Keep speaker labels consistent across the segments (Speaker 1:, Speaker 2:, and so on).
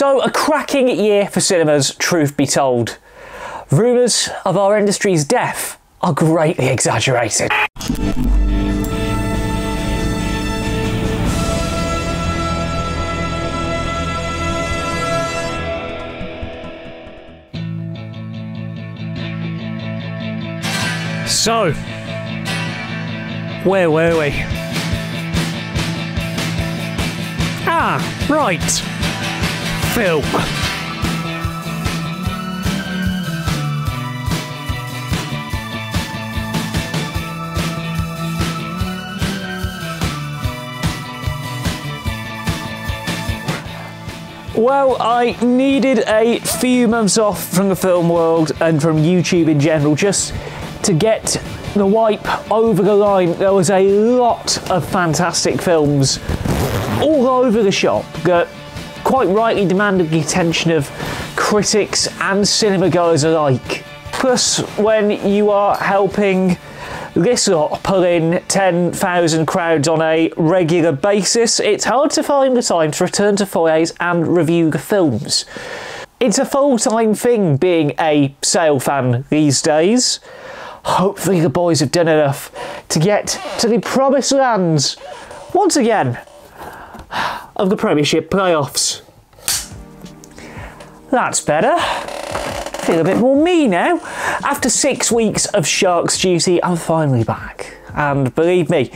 Speaker 1: So, a cracking year for cinemas, truth be told. Rumours of our industry's death are greatly exaggerated. So, where were we? Ah, right. Film. Well, I needed a few months off from the film world and from YouTube in general just to get the wipe over the line. There was a lot of fantastic films all over the shop that quite rightly demanded the attention of critics and cinema goers alike. Plus, when you are helping this lot pull in 10,000 crowds on a regular basis, it's hard to find the time to return to foyers and review the films. It's a full-time thing being a sale fan these days. Hopefully the boys have done enough to get to the promised lands, once again, of the Premiership playoffs. That's better. Feel a bit more me now. After 6 weeks of Sharks duty, I'm finally back. And believe me,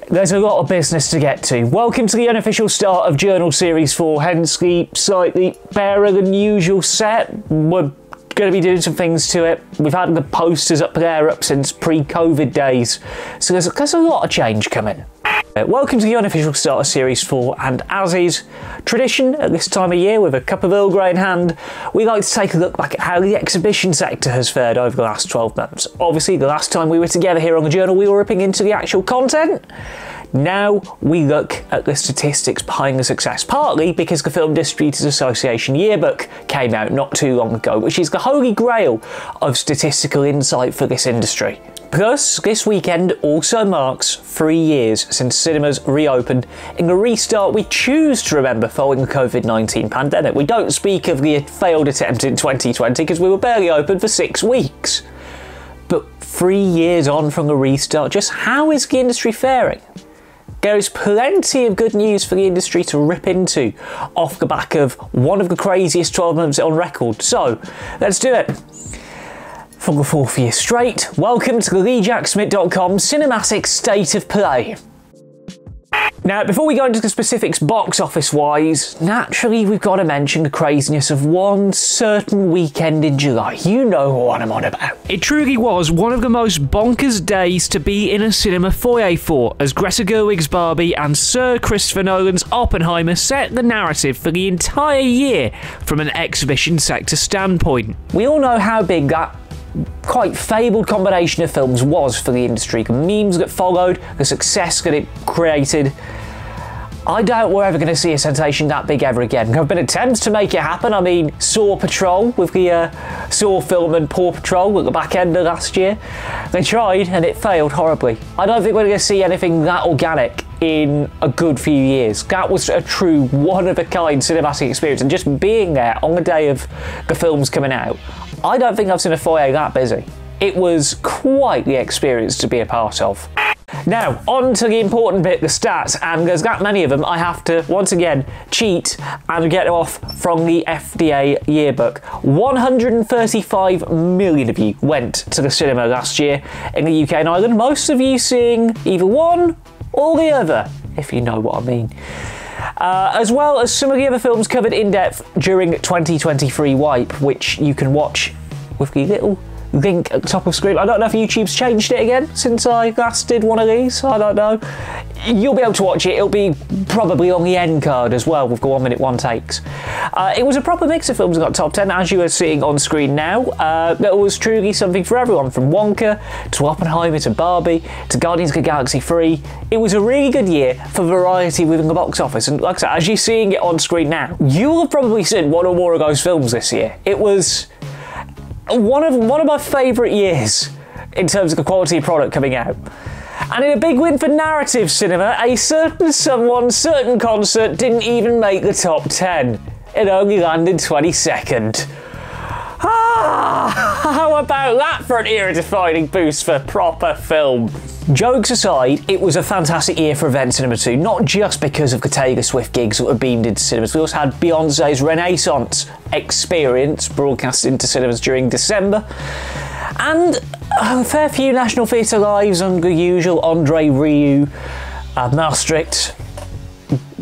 Speaker 1: there's a lot of business to get to. Welcome to the unofficial start of Journal Series 4, hence the slightly barer than usual set. We're going to be doing some things to it. We've had the posters up there since pre-COVID days, so there's a lot of change coming. Welcome to the unofficial start of Series 4, and as is tradition at this time of year, with a cup of Earl Grey in hand, we like to take a look back at how the exhibition sector has fared over the last 12 months. Obviously, the last time we were together here on the Journal, we were ripping into the actual content. Now we look at the statistics behind the success, partly because the Film Distributors Association yearbook came out not too long ago, which is the holy grail of statistical insight for this industry. Plus, this weekend also marks 3 years since cinemas reopened in the restart we choose to remember following the COVID-19 pandemic. We don't speak of the failed attempt in 2020 because we were barely open for 6 weeks. But 3 years on from the restart, just how is the industry faring? There is plenty of good news for the industry to rip into off the back of one of the craziest 12 months on record. So, let's do it. For the 4th year straight, welcome to the TheJackSmit.com Cinematic State of Play. Now, before we go into the specifics box office wise, naturally we've got to mention the craziness of one certain weekend in July. You know what I'm on about. It truly was one of the most bonkers days to be in a cinema foyer for, as Greta Gerwig's Barbie and Sir Christopher Nolan's Oppenheimer set the narrative for the entire year from an exhibition sector standpoint. We all know how big that quite fabled combination of films was for the industry, the memes that followed, the success that it created. I doubt we're ever going to see a sensation that big ever again. There have been attempts to make it happen. I mean, Saw Patrol with the Saw film and Paw Patrol at the back end of last year. They tried and it failed horribly. I don't think we're going to see anything that organic in a good few years. That was a true one-of-a-kind cinematic experience, and just being there on the day of the films coming out, I don't think I've seen a foyer that busy. It was quite the experience to be a part of. Now, on to the important bit, the stats, and there's that many of them, I have to, once again, cheat and get off from the FDA yearbook. 135 million of you went to the cinema last year in the UK and Ireland, most of you seeing either one or the other, if you know what I mean. As well as some of the other films covered in depth during 2023 Wipe, which you can watch with the little link at the top of screen. I don't know if YouTube's changed it again since I last did one of these. I don't know. You'll be able to watch it. It'll be probably on the end card as well with the 1 minute one takes. It was a proper mix of films that got top 10, as you are seeing on screen now. There was truly something for everyone, from Wonka to Oppenheimer to Barbie to Guardians of the Galaxy 3. It was a really good year for variety within the box office, and like I said, as you're seeing it on screen now, you will have probably seen one or more of those films this year. It was one of my favourite years in terms of the quality of product coming out. And in a big win for narrative cinema, a certain someone, certain concert didn't even make the top 10. it only landed 22nd. How about that for an era-defining boost for proper film? Jokes aside, it was a fantastic year for event cinema too, not just because of the Taylor Swift gigs that were beamed into cinemas. We also had Beyoncé's Renaissance experience broadcast into cinemas during December, and a fair few National Theatre Lives and the usual Andre Rieu, Maastricht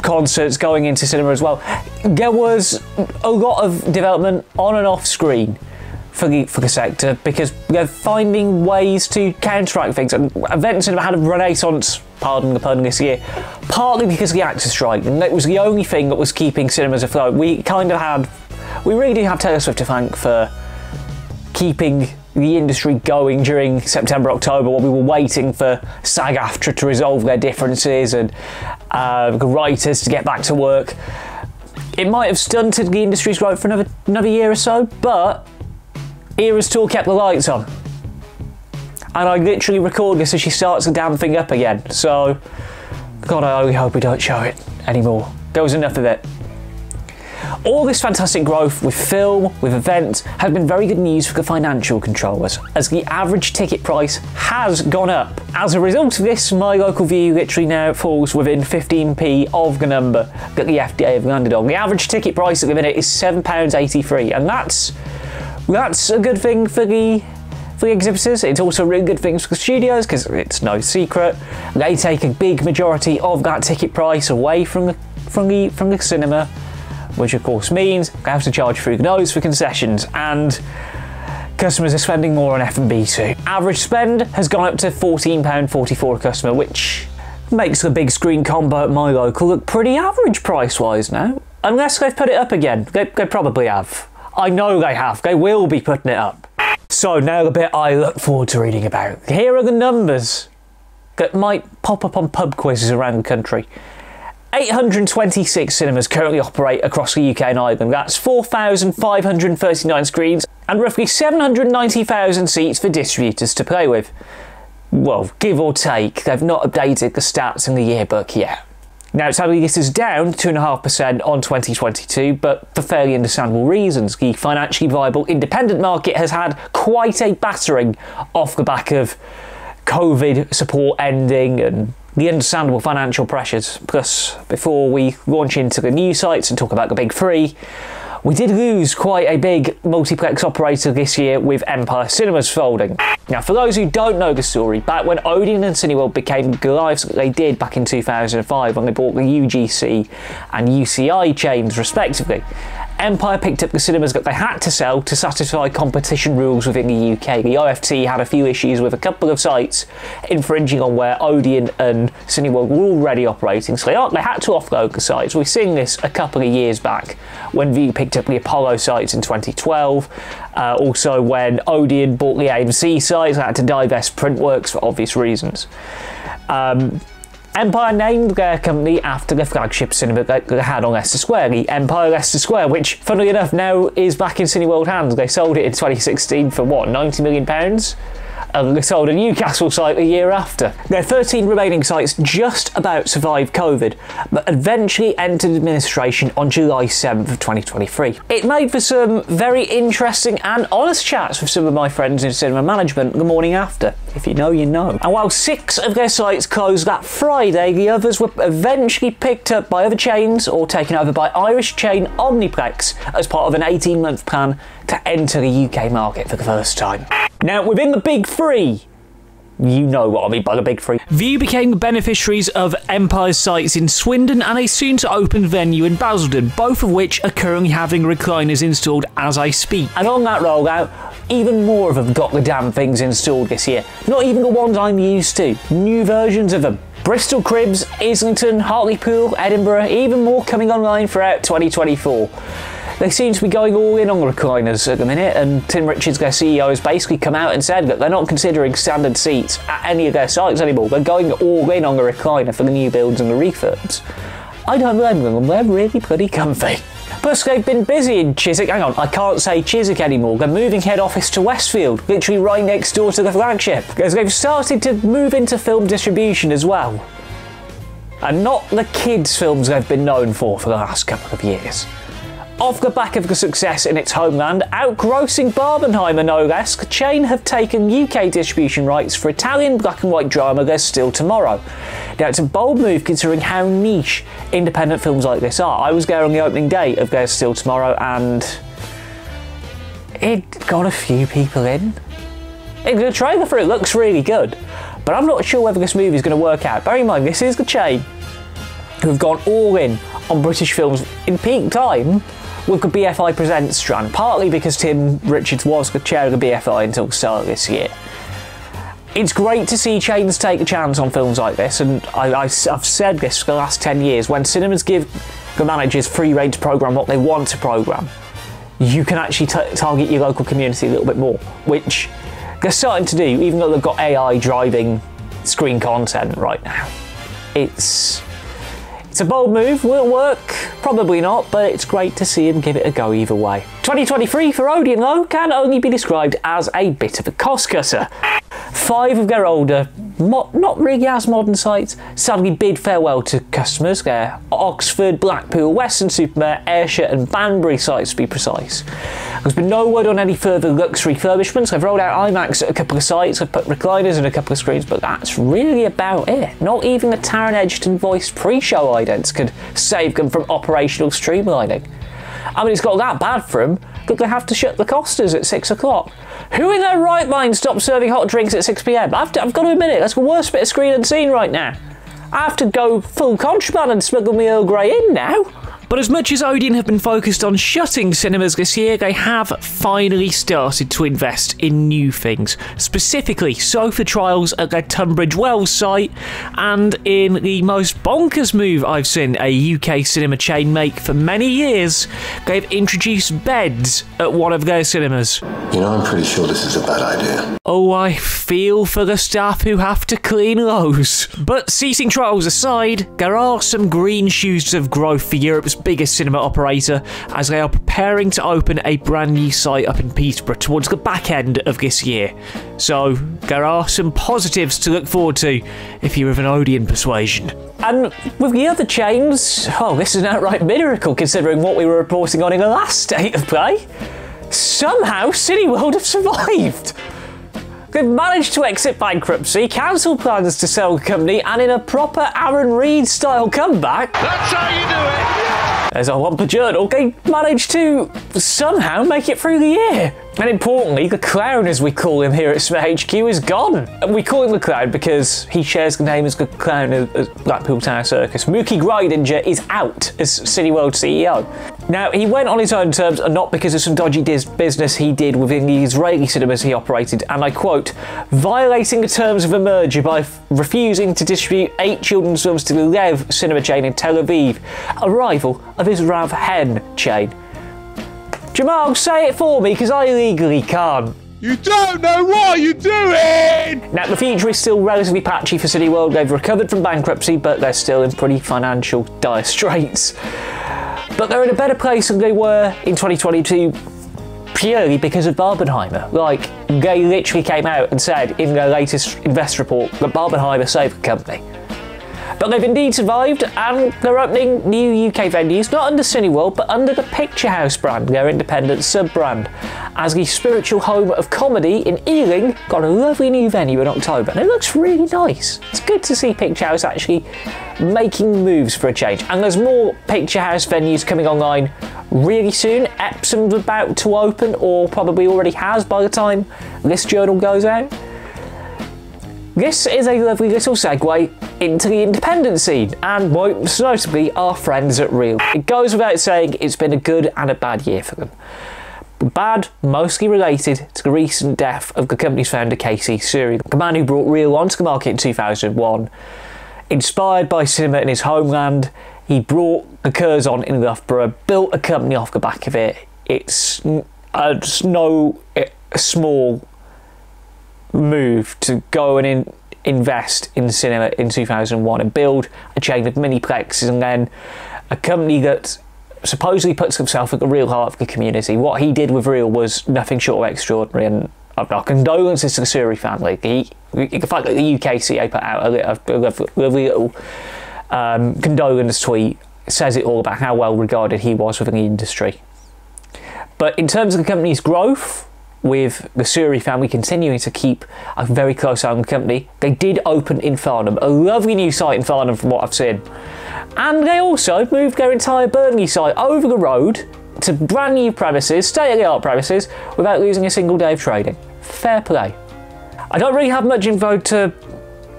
Speaker 1: concerts going into cinema as well. There was a lot of development on and off screen for the sector because they're finding ways to counteract things. And event cinema had a renaissance, pardon the pun, this year, partly because of the actors' strike, and it was the only thing that was keeping cinemas afloat. We really do have Taylor Swift to thank for keeping the industry going during September, October, while we were waiting for SAG-AFTRA to resolve their differences and the writers to get back to work. It might have stunted the industry's growth for another year or so, but Era's tour kept the lights on. And I literally record this as she starts the damn thing up again, so God, I only hope we don't show it anymore. There was enough of it. All this fantastic growth with film, with events, has been very good news for the financial controllers, as the average ticket price has gone up. As a result of this, my local view literally now falls within 15p of the number that the FDA have landed on. The average ticket price at the minute is £7.83, and that's a good thing for the exhibitors. It's also a really good thing for the studios because it's no secret they take a big majority of that ticket price away from the cinema, which of course means they have to charge through the nose for concessions, and customers are spending more on F&B too. Average spend has gone up to £14.44 a customer, which makes the big screen combo at my local look pretty average price-wise now. Unless they've put it up again. They probably have. I know they have. They will be putting it up. So now the bit I look forward to reading about. Here are the numbers that might pop up on pub quizzes around the country. 826 cinemas currently operate across the UK and Ireland. That's 4,539 screens and roughly 790,000 seats for distributors to play with. Well, give or take, they've not updated the stats in the yearbook yet. Now, sadly, this is down 2.5% on 2022, but for fairly understandable reasons. The financially viable independent market has had quite a battering off the back of COVID support ending and the understandable financial pressures. Plus, before we launch into the news sites and talk about the big three, we did lose quite a big multiplex operator this year with Empire Cinemas folding. Now, for those who don't know the story, back when Odeon and Cineworld became the lives that they did back in 2005 when they bought the UGC and UCI chains respectively, Empire picked up the cinemas that they had to sell to satisfy competition rules within the UK. The OFT had a few issues with a couple of sites infringing on where Odeon and Cineworld were already operating, so they had to offload the sites. We've seen this a couple of years back when View picked up the Apollo sites in 2012, also when Odeon bought the AMC sites, they had to divest Printworks for obvious reasons. Empire named their company after the flagship cinema that they had on Leicester Square, the Empire Leicester Square, which, funnily enough, now is back in Cineworld hands. They sold it in 2016 for what, £90 million? And they sold a Newcastle site the year after. Their 13 remaining sites just about survived COVID, but eventually entered administration on July 7th of 2023. It made for some very interesting and honest chats with some of my friends in cinema management the morning after. If you know, you know. And while 6 of their sites closed that Friday, the others were eventually picked up by other chains or taken over by Irish chain Omniplex as part of an 18-month plan to enter the UK market for the first time. Now, within the big three, you know what I mean by the big three. View became the beneficiaries of Empire's sites in Swindon and a soon-to-open venue in Basildon, both of which are currently having recliners installed as I speak. And on that rollout, even more of them got the damn things installed this year. Not even the ones I'm used to. New versions of them. Bristol Cribs, Islington, Hartlepool, Edinburgh, even more coming online throughout 2024. They seem to be going all in on the recliners at the minute, and Tim Richards, their CEO, has basically come out and said that they're not considering standard seats at any of their sites anymore. They're going all in on the recliner for the new builds and the refurbs. I don't blame them, they're really pretty comfy. Plus, they've been busy in Chiswick. Hang on, I can't say Chiswick anymore. They're moving head office to Westfield, literally right next door to the flagship, because they've started to move into film distribution as well. And not the kids' films they've been known for the last couple of years. Off the back of the success in its homeland, outgrossing Barbenheimer no less, the chain have taken UK distribution rights for Italian black and white drama There's Still Tomorrow. Now, it's a bold move considering how niche independent films like this are. I was there on the opening day of There's Still Tomorrow and it got a few people in. The trailer for it looks really good, but I'm not sure whether this movie is going to work out. Bear in mind, this is the chain who have gone all in on British films in peak time with the BFI Presents strand, partly because Tim Richards was the chair of the BFI until the start of this year. It's great to see chains take a chance on films like this, and I've said this for the last 10 years. When cinemas give the managers free rein to programme what they want to programme, you can actually target your local community a little bit more, which they're starting to do, even though they've got AI driving screen content right now. It's a bold move. Will it work? Probably not, but it's great to see him give it a go either way. 2023 for Odeon, though, can only be described as a bit of a cost cutter. 5 of their older, not really as modern sites sadly bid farewell to customers. Their Oxford, Blackpool, Weston-super-Mare, Ayrshire and Banbury sites to be precise. There's been no word on any further Lux refurbishments. They've rolled out IMAX at a couple of sites, they've put recliners in a couple of screens, but that's really about it. Not even the Taron Egerton voiced pre-show idents could save them from operational streamlining. I mean, it's got that bad for them that they have to shut the Costas at 6 o'clock. Who in their right mind stops serving hot drinks at 6 PM? I've got to admit it, that's the worst bit of screen unseen right now. I have to go full contraband and smuggle my Earl Grey in now. But as much as Odeon have been focused on shutting cinemas this year, they have finally started to invest in new things. Specifically, sofa trials at their Tunbridge Wells site, and in the most bonkers move I've seen a UK cinema chain make for many years, they've introduced beds at one of their cinemas.
Speaker 2: You know, I'm pretty sure this is a bad idea.
Speaker 1: Oh, I feel for the staff who have to clean those. But ceasing trials aside, there are some green shoots of growth for Europe's biggest cinema operator, as they are preparing to open a brand new site up in Peterborough towards the back end of this year. So there are some positives to look forward to if you're of an Odeon persuasion. And with the other chains, oh, this is an outright miracle considering what we were reporting on in the last State of Play. Somehow Cineworld have survived. They've managed to exit bankruptcy, cancel plans to sell the company, and in a proper Aaron Reed style comeback, that's how you do it, as I want the journal, they managed to somehow make it through the year. And importantly, the clown, as we call him here at Smit HQ, is gone. And we call him the clown because he shares the name as the clown of Blackpool Tower Circus. Mookie Greidinger is out as Cineworld CEO. Now, he went on his own terms and not because of some dodgy business he did within the Israeli cinemas he operated, and I quote, violating the terms of a merger by refusing to distribute 8 children's films to the Lev cinema chain in Tel Aviv, a rival of his Rav Hen chain. Jamal, say it for me, because I legally can't.
Speaker 3: You don't know what you're doing!
Speaker 1: Now, the future is still relatively patchy for Cineworld. They've recovered from bankruptcy, but they're still in pretty financial dire straits. But they're in a better place than they were in 2022 purely because of Barbenheimer. Like, they literally came out and said in their latest investor report that Barbenheimer saved the company. But they've indeed survived, and they're opening new UK venues, not under Cineworld, but under the Picture House brand, their independent sub-brand, as the spiritual home of comedy in Ealing got a lovely new venue in October, and it looks really nice. It's good to see Picture House actually making moves for a change, and there's more Picture House venues coming online really soon. Epsom's about to open, or probably already has by the time this journal goes out. This is a lovely little segue into the independent scene, and most notably our friends at Reel. It goes without saying it's been a good and a bad year for them. Bad, mostly related to the recent death of the company's founder Casey Suri, the man who brought Reel onto the market in 2001. Inspired by cinema in his homeland, he brought the Curs on in Loughborough, built a company off the back of it. It's no small move to go and invest in cinema in 2001 and build a chain of miniplexes, and then a company that supposedly puts himself at the real heart of the community. What he did with Reel was nothing short of extraordinary, and our condolences to the Suri family. The fact that the UKCA put out a lovely little condolence tweet says it all about how well regarded he was within the industry. But in terms of the company's growth, with the Suri family continuing to keep a very close eye on the company, they did open in Farnham, a lovely new site in Farnham from what I've seen. And they also moved their entire Burnley site over the road to brand new premises, state-of-the-art premises, without losing a single day of trading. Fair play. I don't really have much info to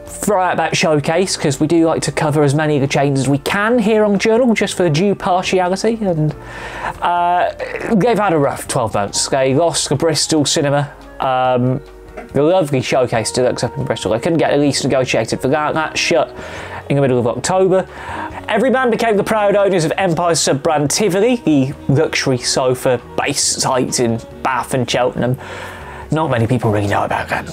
Speaker 1: throw out about Showcase, because we do like to cover as many of the chains as we can here on the Journal, just for due partiality, and they've had a rough 12 months. They lost the Bristol cinema, the lovely Showcase Deluxe up in Bristol. They couldn't get a lease negotiated for that. That shut in the middle of October. Everyman became the proud owners of Empire's sub-brand Tivoli, the luxury sofa base site in Bath and Cheltenham. Not many people really know about that.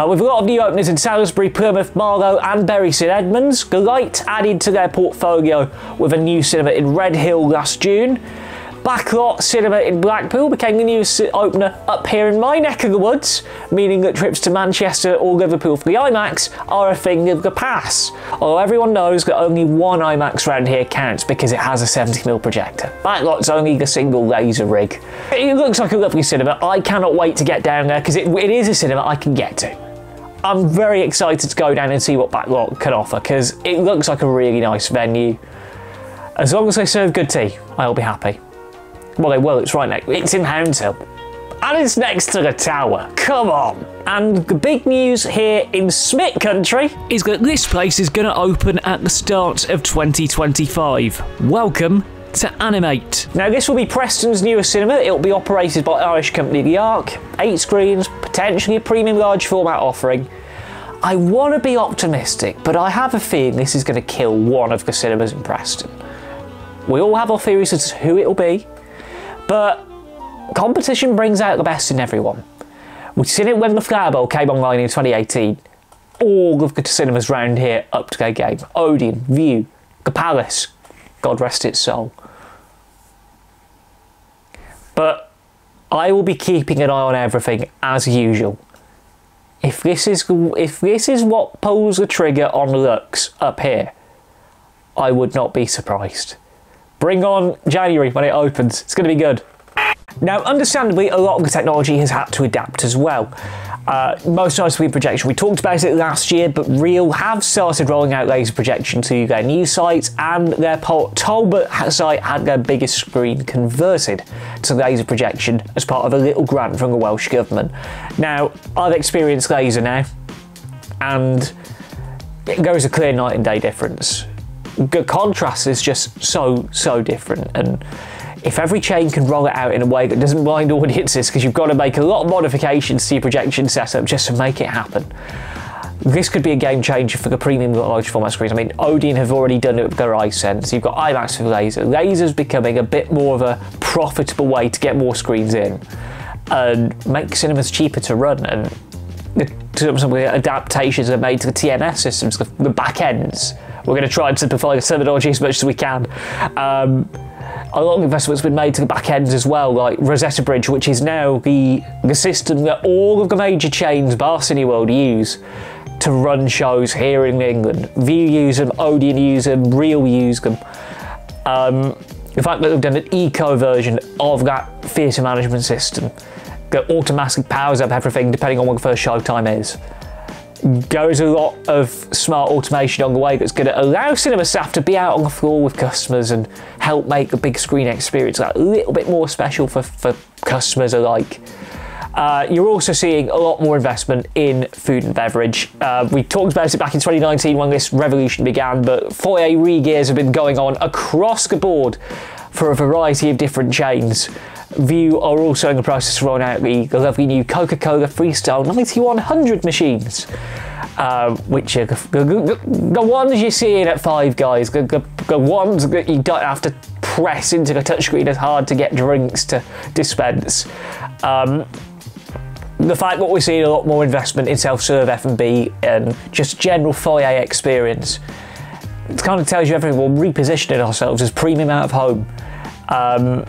Speaker 1: With a lot of new openers in Salisbury, Plymouth, Marlow and Bury St Edmunds, Light added to their portfolio with a new cinema in Redhill last June. Backlot Cinema in Blackpool became the newest opener up here in my neck of the woods, meaning that trips to Manchester or Liverpool for the IMAX are a thing of the past. Although everyone knows that only one IMAX round here counts because it has a 70mm projector. Backlot's only the single laser rig. It looks like a lovely cinema. I cannot wait to get down there because it is a cinema I can get to. I'm very excited to go down and see what Backlot can offer because it looks like a really nice venue. As long as they serve good tea, I'll be happy. Well, they will, it's right next. It's in Hounshill. And it's next to the tower. Come on. And the big news here in Smit country is that this place is going to open at the start of 2025. Welcome to Animate. Now, this will be Preston's newest cinema. It'll be operated by Irish company The Ark. 8 screens, potentially a premium large format offering. I want to be optimistic, but I have a feeling this is going to kill one of the cinemas in Preston. We all have our theories as to who it'll be. But competition brings out the best in everyone. We've seen it when the Flower Bowl came online in 2018. All of the cinemas round here up to their game. Odeon, View, the Palace, God rest its soul. But I will be keeping an eye on everything as usual. If this is what pulls the trigger on Lux up here, I would not be surprised. Bring on January when it opens. It's going to be good. Now, understandably, a lot of the technology has had to adapt as well. Most notably projection. We talked about it last year, but Real have started rolling out laser projection to their new sites, and their Talbot site had their biggest screen converted to laser projection as part of a little grant from the Welsh Government. Now, I've experienced laser now, and there is a clear night and day difference. The contrast is just so different, and if every chain can roll it out in a way that doesn't blind audiences, because you've got to make a lot of modifications to your projection setup just to make it happen, this could be a game changer for the premium large format screens. I mean, Odeon have already done it with their iSense. You've got IMAX with laser. Laser's becoming a bit more of a profitable way to get more screens in and make cinemas cheaper to run, and some of the adaptations are made to the TMS systems, the back ends. We're going to try and simplify the terminology as much as we can. A lot of investment's been made to the back ends as well, like Rosetta Bridge, which is now the system that all of the major chains, bar Cineworld, use to run shows here in England. View use them, Odeon use them, Real use them. The fact that they've done an eco version of that theatre management system that automatically powers up everything depending on what the first show time is. Goes a lot of smart automation on the way that's going to allow cinema staff to be out on the floor with customers and help make the big screen experience a little bit more special for customers alike. You're also seeing a lot more investment in food and beverage. We talked about it back in 2019 when this revolution began, but foyer re-gears have been going on across the board for a variety of different chains. View are also in the process of rolling out the lovely new Coca-Cola Freestyle 9100 machines, which are the ones you're seeing at Five Guys, the ones that you don't have to press into the touchscreen as hard to get drinks to dispense. The fact that we're seeing a lot more investment in self-serve F&B and just general foyer experience, it kind of tells you everything. We're repositioning ourselves as premium out of home.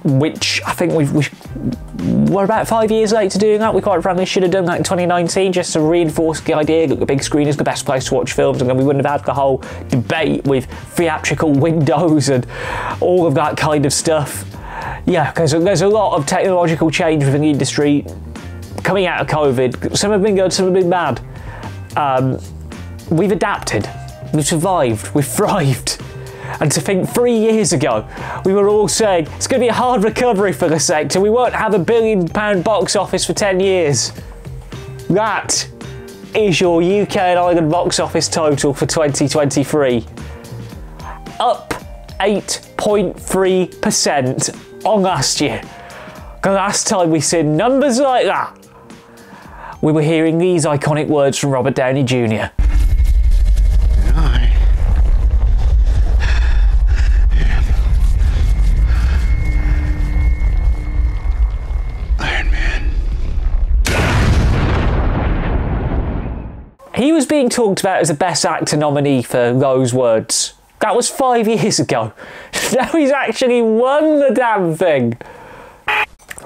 Speaker 1: which I think we're about 5 years late to doing that. We quite frankly should have done that in 2019 just to reinforce the idea that the big screen is the best place to watch films, and then we wouldn't have had the whole debate with theatrical windows and all of that kind of stuff. Yeah, because there's a lot of technological change within the industry coming out of COVID. Some have been good, some have been bad. We've adapted, we've survived, we've thrived. And to think 3 years ago, we were all saying it's going to be a hard recovery for the sector, we won't have £1 billion box office for 10 years. That is your UK and Ireland box office total for 2023. Up 8.3% on last year. The last time we seen numbers like that, we were hearing these iconic words from Robert Downey Jr. He was being talked about as the Best Actor nominee for those words. That was 5 years ago. Now he's actually won the damn thing.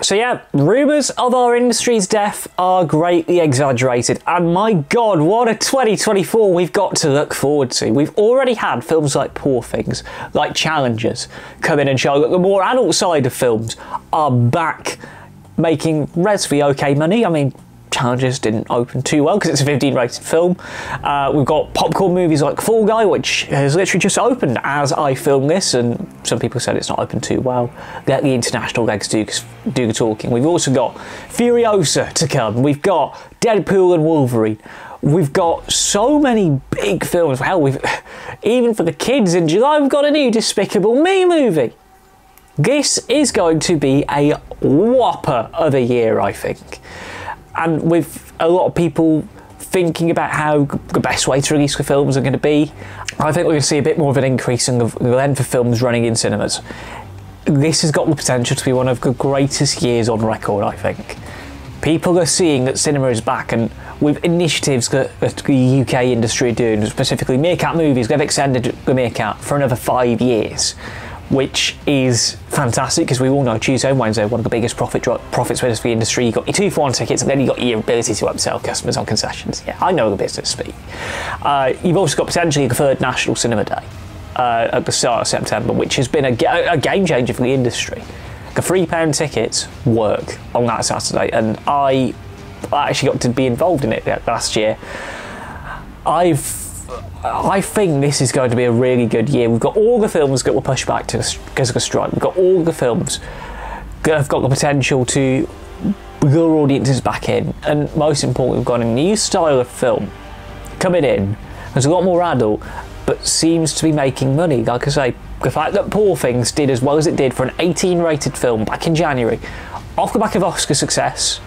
Speaker 1: So yeah, rumours of our industry's death are greatly exaggerated. And my God, what a 2024 we've got to look forward to. We've already had films like Poor Things, like Challengers, come in and show that the more adult side of films are back making relatively okay money. I mean, Challengers didn't open too well because it's a 15 rated film. We've got popcorn movies like Fall Guy, which has literally just opened as I film this, and some people said it's not opened too well. Let the international legs do the talking. We've also got Furiosa to come. We've got Deadpool and Wolverine. We've got so many big films. Hell, even for the kids in July, we've got a new Despicable Me movie. This is going to be a whopper of a year, I think. And with a lot of people thinking about how the best way to release the films are going to be, I think we're going to see a bit more of an increase in the length of films running in cinemas. This has got the potential to be one of the greatest years on record, I think. People are seeing that cinema is back, and with initiatives that the UK industry are doing, specifically Meerkat Movies, they've extended the Meerkat for another 5 years, which is fantastic because we all know Tuesday and Wednesday are one of the biggest profit winners for the industry. You've got your 2-for-1 tickets, and then you've got your ability to upsell customers on concessions. Yeah, I know the business speak. You've also got potentially the third National Cinema Day at the start of September, which has been a game changer for the industry. The £3 tickets work on that Saturday, and I actually got to be involved in it last year. I think this is going to be a really good year. We've got all the films that were pushed back because of the strike. We've got all the films that have got the potential to lure audiences back in. And most importantly, we've got a new style of film coming in. There's a lot more adult, but seems to be making money. Like I say, the fact that Poor Things did as well as it did for an 18-rated film back in January, off the back of Oscar success,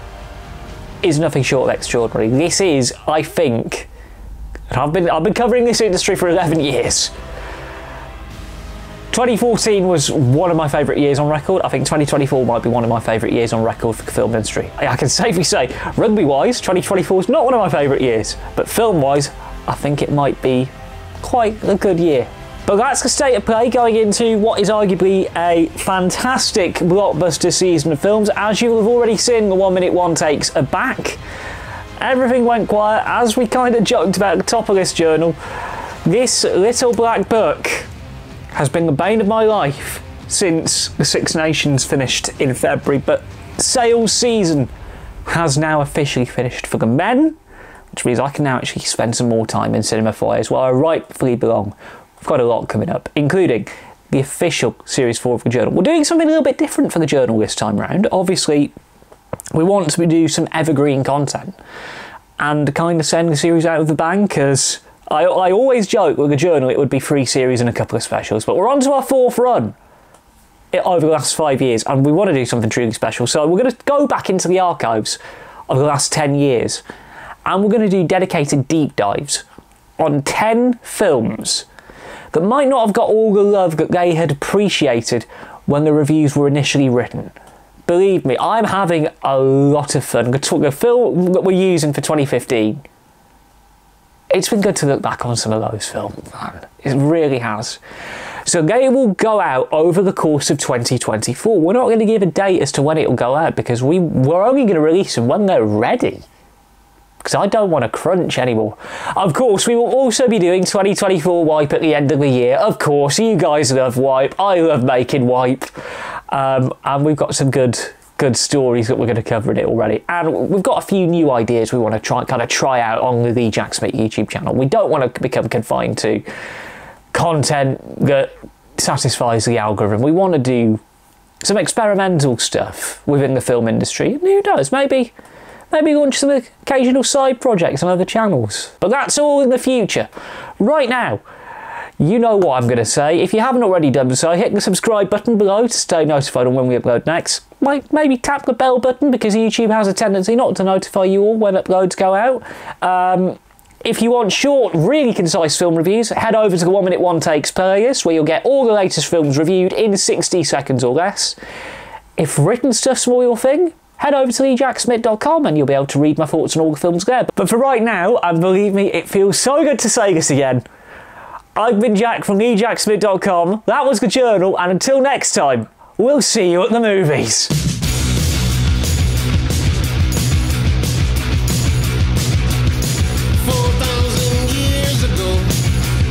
Speaker 1: is nothing short of extraordinary. This is, I think, I've been covering this industry for 11 years. 2014 was one of my favourite years on record. I think 2024 might be one of my favourite years on record for the film industry. I can safely say, rugby-wise, 2024 is not one of my favourite years, but film-wise, I think it might be quite a good year. But that's the state of play going into what is arguably a fantastic blockbuster season of films. As you have already seen, the 1 Minute One Takes are back. Everything went quiet, as we kind of joked about at the top of this journal. This little black book has been the bane of my life since the Six Nations finished in February, but sales season has now officially finished for the men, which means I can now actually spend some more time in cinema foyers where I rightfully belong. We've got a lot coming up, including the official Series 4 of the journal. We're doing something a little bit different for the journal this time round. Obviously, we want to do some evergreen content and kind of send the series out of the bank, because I always joke with the journal it would be 3 series and a couple of specials, but we're on to our 4th run over the last 5 years, and we want to do something truly special. So we're going to go back into the archives of the last 10 years, and we're going to do dedicated deep dives on 10 films that might not have got all the love that they had appreciated when the reviews were initially written. Believe me, I'm having a lot of fun. The film that we're using for 2015, it's been good to look back on some of those films, man. It really has. So they will go out over the course of 2024. We're not going to give a date as to when it will go out because we're only going to release them when they're ready. Because I don't want to crunch anymore. Of course, we will also be doing 2024 Wipe at the end of the year. Of course, you guys love Wipe. I love making Wipe. And we've got some good stories that we're going to cover in it already. And we've got a few new ideas we want to try out on the TheJackSmit YouTube channel. We don't want to become confined to content that satisfies the algorithm. We want to do some experimental stuff within the film industry. And who knows, maybe launch some occasional side projects on other channels. But that's all in the future. Right now, you know what I'm going to say. If you haven't already done so, hit the subscribe button below to stay notified on when we upload next. Maybe tap the bell button because YouTube has a tendency not to notify you all when uploads go out. If you want short, really concise film reviews, head over to the 1 Minute One Takes playlist where you'll get all the latest films reviewed in 60 seconds or less. If written stuff's more your thing, head over to TheJackSmit.com and you'll be able to read my thoughts on all the films there. But for right now, and believe me, it feels so good to say this again, I've been Jack from TheJackSmit.com, that was The Journal, and until next time, we'll see you at the movies.
Speaker 4: 4,000 years ago,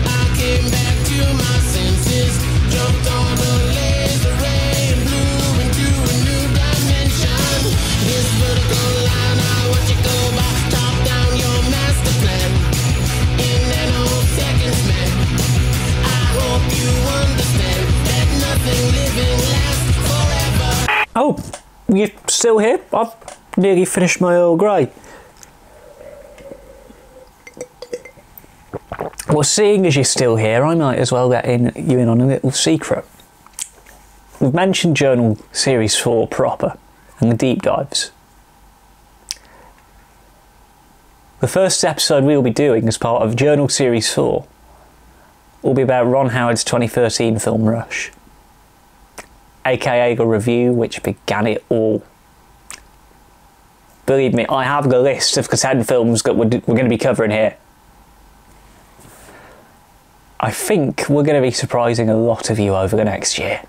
Speaker 4: I came back to my senses, jumped on a laser ray and blew into a new dimension. This vertical line, I watch it go by, top down your master plan. In nanoseconds, man, I hope you understand that nothing living lasts forever.
Speaker 1: Oh, you're still here? I've nearly finished my Earl Grey. Well, seeing as you're still here, I might as well let you in on a little secret. We've mentioned Journal Series 4 proper and the deep dives. The first episode we'll be doing as part of Journal Series 4 will be about Ron Howard's 2013 film Rush, aka the review which began it all. Believe me, I have the list of the 10 films that we're going to be covering here. I think we're going to be surprising a lot of you over the next year.